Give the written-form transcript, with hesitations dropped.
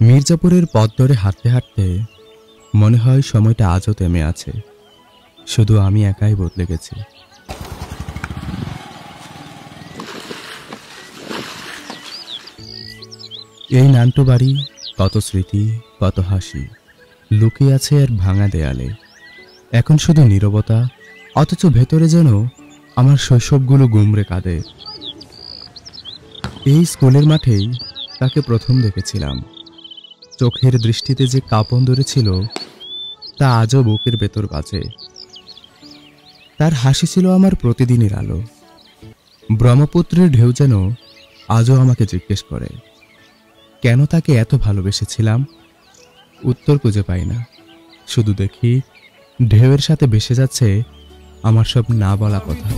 মির্জাপুরের পথ ধরে হাঁটতে হাঁটতে মনে হয় সময়টা আজও থেমে আছে, শুধু আমি একাই বদলে গেছি। এই নান্টু বাড়ি, কত স্মৃতি, কত হাসি লুকিয়ে আছে এর ভাঙা দেয়ালে। এখন শুধু নীরবতা, অথচ ভেতরে যেন আমার শৈশবগুলো গুমরে কাঁদে। এই স্কুলের মাঠেই তাকে প্রথম দেখেছিলাম। চোখের দৃষ্টিতে যে কাঁপন ধরেছিল তা আজও বুকের ভেতর বাজে। তার হাসি ছিল আমার প্রতিদিনের আলো। ব্রহ্মপুত্রের ঢেউ যেন আজও আমাকে জিজ্ঞেস করে কেন তাকে এত ভালোবেসেছিলাম। উত্তর খুঁজে পাই না, শুধু দেখি ঢেউয়ের সাথে ভেসে যাচ্ছে আমার সব না বলা কথা।